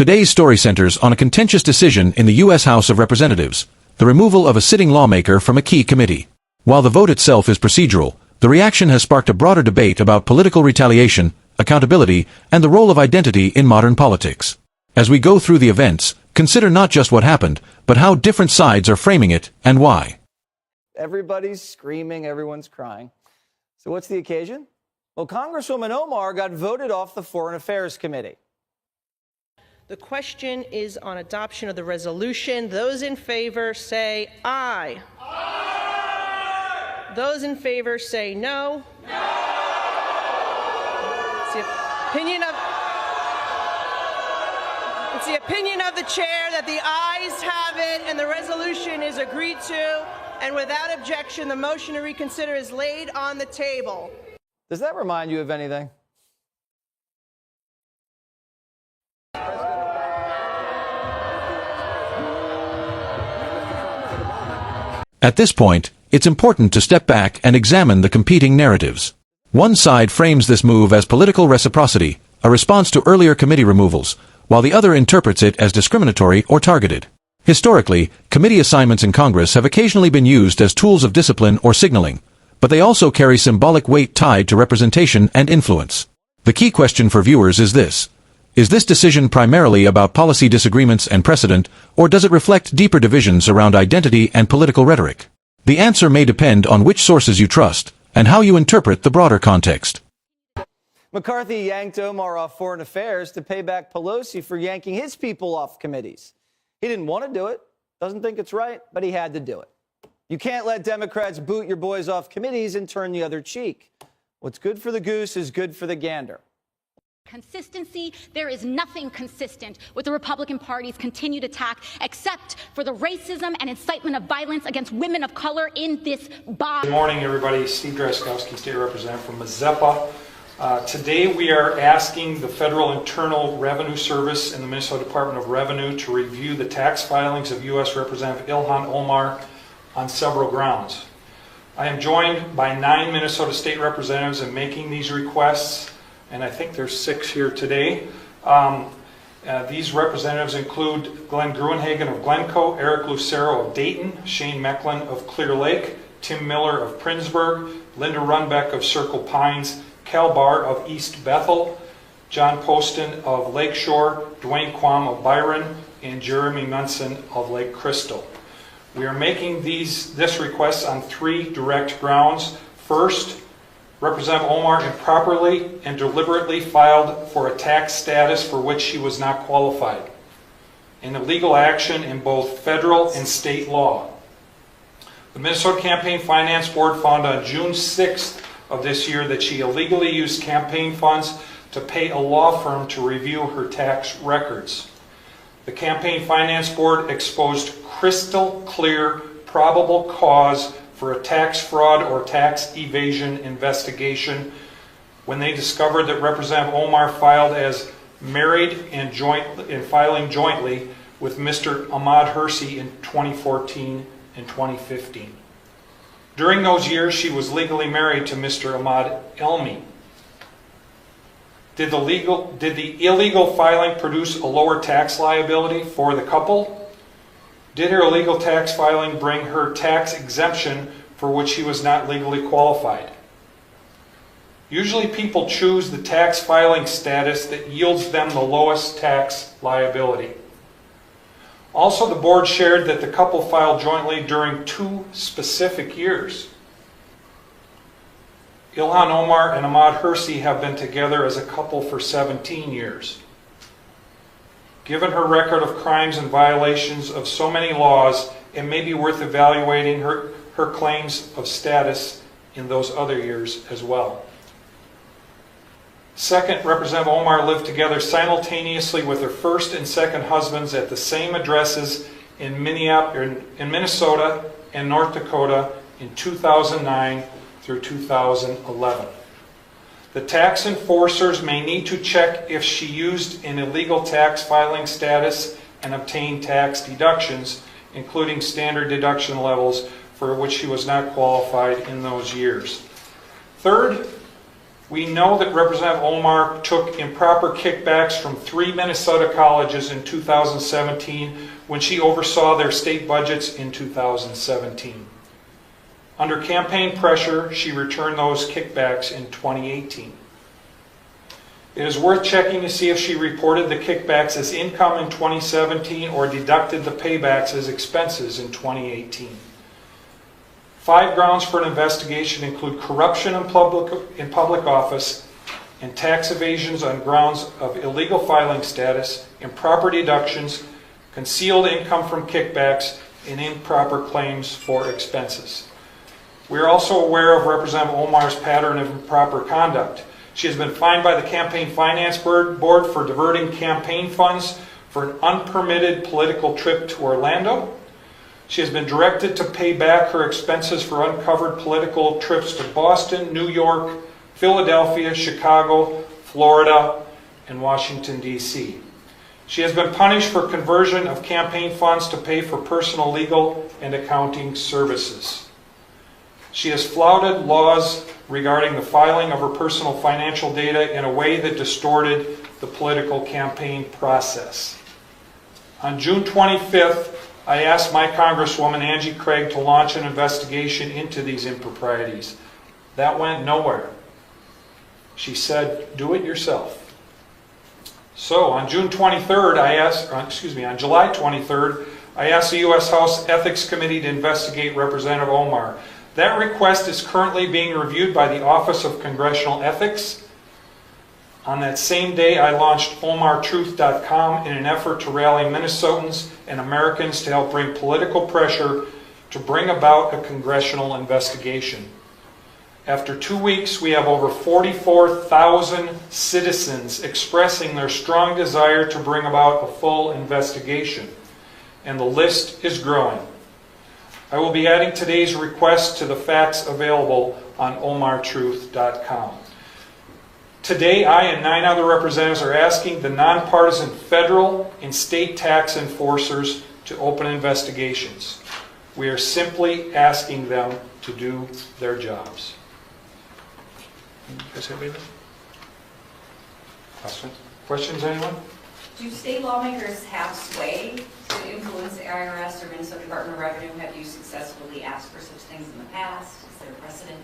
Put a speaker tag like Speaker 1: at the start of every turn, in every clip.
Speaker 1: Today's story centers on a contentious decision in the U.S. House of Representatives, the removal of a sitting lawmaker from a key committee. While the vote itself is procedural, the reaction has sparked a broader debate about political retaliation, accountability, and the role of identity in modern politics. As we go through the events, consider not just what happened, but how different sides are framing it and why.
Speaker 2: Everybody's screaming, everyone's crying. So what's the occasion? Well, Congresswoman Omar got voted off the Foreign Affairs Committee.
Speaker 3: The question is on adoption of the resolution. Those in favor say aye. Aye. Those in favor say no. No. It's the opinion of the chair that the ayes have it and the resolution is agreed to. And without objection, the motion to reconsider is laid on the table.
Speaker 2: Does that remind you of anything?
Speaker 1: At this point, it's important to step back and examine the competing narratives. One side frames this move as political reciprocity, a response to earlier committee removals, while the other interprets it as discriminatory or targeted. Historically, committee assignments in Congress have occasionally been used as tools of discipline or signaling, but they also carry symbolic weight tied to representation and influence. The key question for viewers is this: is this decision primarily about policy disagreements and precedent, or does it reflect deeper divisions around identity and political rhetoric? The answer may depend on which sources you trust, and how you interpret the broader context.
Speaker 2: McCarthy yanked Omar off Foreign Affairs to pay back Pelosi for yanking his people off committees. He didn't want to do it, doesn't think it's right, but he had to do it. You can't let Democrats boot your boys off committees and turn the other cheek. What's good for the goose is good for the gander.
Speaker 4: Consistency, there is nothing consistent with the Republican Party's continued attack except for the racism and incitement of violence against women of color in this body.
Speaker 5: Good morning, everybody. Steve Drazkowski, State Representative from Mazeppa. Today we are asking the Federal Internal Revenue Service and the Minnesota Department of Revenue to review the tax filings of U.S. Representative Ilhan Omar on several grounds. I am joined by 9 Minnesota State Representatives in making these requests, and I think there's 6 here today. These representatives include Glenn Gruenhagen of Glencoe, Eric Lucero of Dayton, Shane Mecklin of Clear Lake, Tim Miller of Prinsburg, Linda Runbeck of Circle Pines, Cal Barr of East Bethel, John Poston of Lakeshore, Dwayne Quam of Byron, and Jeremy Munson of Lake Crystal. We are making this request on 3 direct grounds. First, Representative Omar improperly and deliberately filed for a tax status for which she was not qualified, an illegal action in both federal and state law. The Minnesota Campaign Finance Board found on June 6th of this year that she illegally used campaign funds to pay a law firm to review her tax records. The Campaign Finance Board exposed crystal clear probable cause for a tax fraud or tax evasion investigation when they discovered that Representative Omar filed as married and filing jointly with Mr. Ahmad Hersey in 2014 and 2015. During those years, she was legally married to Mr. Ahmad Elmi. Did the illegal filing produce a lower tax liability for the couple? Did her illegal tax filing bring her tax exemption for which she was not legally qualified? Usually people choose the tax filing status that yields them the lowest tax liability. Also, the board shared that the couple filed jointly during 2 specific years. Ilhan Omar and Ahmad Hersey have been together as a couple for 17 years. Given her record of crimes and violations of so many laws, it may be worth evaluating her claims of status in those other years as well. Second, Representative Omar lived together simultaneously with her first and second husbands at the same addresses in Minnesota and North Dakota in 2009 through 2011. The tax enforcers may need to check if she used an illegal tax filing status and obtained tax deductions, including standard deduction levels for which she was not qualified in those years. Third, We know that Representative Omar took improper kickbacks from 3 Minnesota colleges in 2017 when she oversaw their state budgets in 2017. Under campaign pressure, she returned those kickbacks in 2018. It is worth checking to see if she reported the kickbacks as income in 2017 or deducted the paybacks as expenses in 2018. 5 grounds for an investigation include corruption in public office and tax evasions on grounds of illegal filing status, improper deductions, concealed income from kickbacks, and improper claims for expenses. We are also aware of Representative Omar's pattern of improper conduct. She has been fined by the Campaign Finance Board for diverting campaign funds for an unpermitted political trip to Orlando. She has been directed to pay back her expenses for uncovered political trips to Boston, New York, Philadelphia, Chicago, Florida, and Washington, D.C. She has been punished for conversion of campaign funds to pay for personal legal and accounting services. She has flouted laws regarding the filing of her personal financial data in a way that distorted the political campaign process. On June 25th, I asked my Congresswoman Angie Craig to launch an investigation into these improprieties. That went nowhere. She said, do it yourself. So on July 23rd, I asked the U.S. House Ethics Committee to investigate Representative Omar. That request is currently being reviewed by the Office of Congressional Ethics. On that same day, I launched OmarTruth.com in an effort to rally Minnesotans and Americans to help bring political pressure to bring about a congressional investigation. After 2 weeks, we have over 44,000 citizens expressing their strong desire to bring about a full investigation, and the list is growing. I will be adding today's request to the facts available on OmarTruth.com. Today, I and 9 other representatives are asking the nonpartisan federal and state tax enforcers to open investigations. We are simply asking them to do their jobs. You guys have anything? Questions, anyone?
Speaker 6: Do state lawmakers have sway to influence the IRS or Minnesota Department of Revenue? Have you successfully asked for such things in the past? Is there a precedent?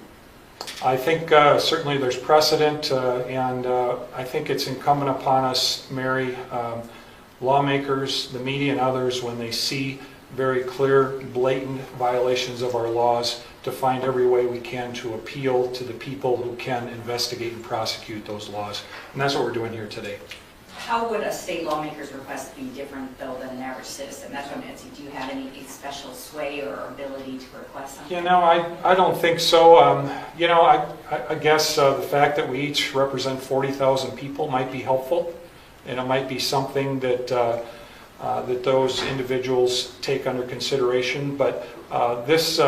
Speaker 5: I think certainly there's precedent, and I think it's incumbent upon us, Mary, lawmakers, the media, and others, when they see very clear, blatant violations of our laws, to find every way we can to appeal to the people who can investigate and prosecute those laws. And that's what we're doing here today.
Speaker 6: How would a state lawmaker's request be different, though, than an average citizen? That's what I'm asking. Do you have any special sway or ability to request something?
Speaker 5: You know, I don't think so. You know, I guess the fact that we each represent 40,000 people might be helpful, and it might be something that that those individuals take under consideration. But this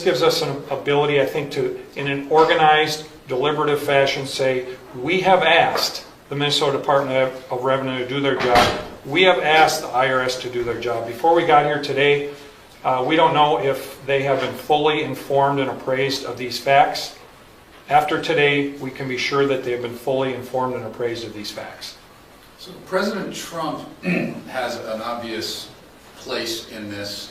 Speaker 5: gives us an ability, I think, to, in an organized, deliberative fashion, say, we have asked the Minnesota Department of Revenue to do their job. We have asked the IRS to do their job. Before we got here today, we don't know if they have been fully informed and appraised of these facts. After today, we can be sure that they have been fully informed and appraised of these facts.
Speaker 7: So President Trump has an obvious place in this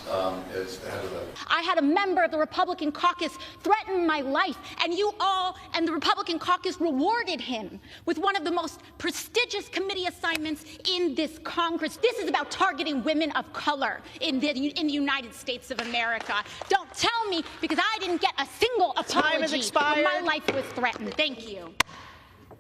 Speaker 7: as the head of the...
Speaker 4: I had a member of the Republican caucus threaten my life, and you all and the Republican caucus rewarded him with one of the most prestigious committee assignments in this Congress. This is about targeting women of color in the United States of America. Don't tell me, because I didn't get a single apology.
Speaker 3: Time has expired.
Speaker 4: When my life was threatened. Thank you.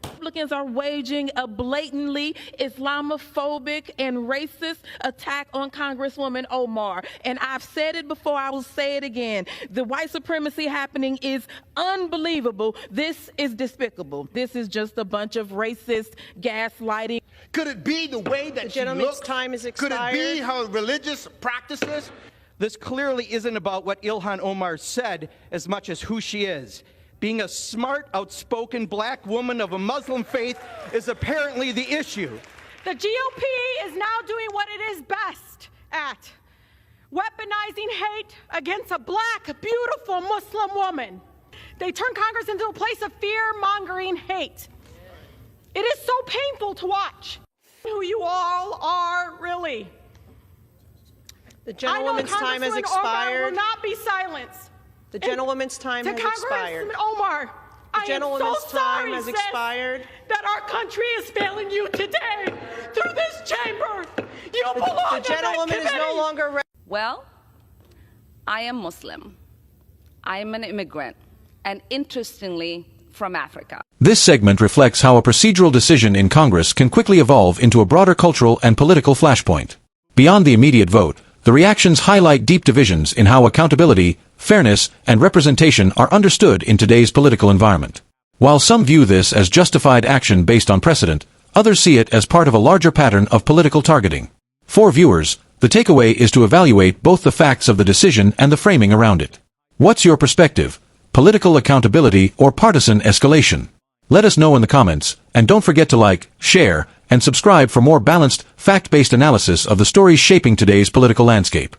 Speaker 8: Republicans are waging a blatantly Islamophobic and racist attack on Congresswoman Omar. And I've said it before, I will say it again. The white supremacy happening is unbelievable. This is despicable. This is just a bunch of racist gaslighting.
Speaker 9: Could it be the way that she looks?
Speaker 3: Time is
Speaker 9: Could
Speaker 3: expired.
Speaker 9: it be her religious practices? This clearly isn't about what Ilhan Omar said as much as who she is. Being a smart, outspoken black woman of a Muslim faith is apparently the issue.
Speaker 10: The GOP is now doing what it is best at, weaponizing hate against a black, beautiful Muslim woman. They turn Congress into a place of fear-mongering hate. It is so painful to watch who you all are, really.
Speaker 3: The gentlewoman's time has expired.
Speaker 10: Omar will not be silenced.
Speaker 3: The gentlewoman's time has expired.
Speaker 10: To Congressman Omar, I am so sorry, sis, that our country is failing you today through this chamber. You belong
Speaker 3: The gentlewoman is no longer.
Speaker 11: Well, I am Muslim. I am an immigrant, and interestingly, from Africa.
Speaker 1: This segment reflects how a procedural decision in Congress can quickly evolve into a broader cultural and political flashpoint. Beyond the immediate vote, the reactions highlight deep divisions in how accountability, fairness, and representation are understood in today's political environment. While some view this as justified action based on precedent, others see it as part of a larger pattern of political targeting. For viewers, the takeaway is to evaluate both the facts of the decision and the framing around it. What's your perspective? Political accountability or partisan escalation? Let us know in the comments, and don't forget to like, share, and subscribe for more balanced, fact-based analysis of the stories shaping today's political landscape.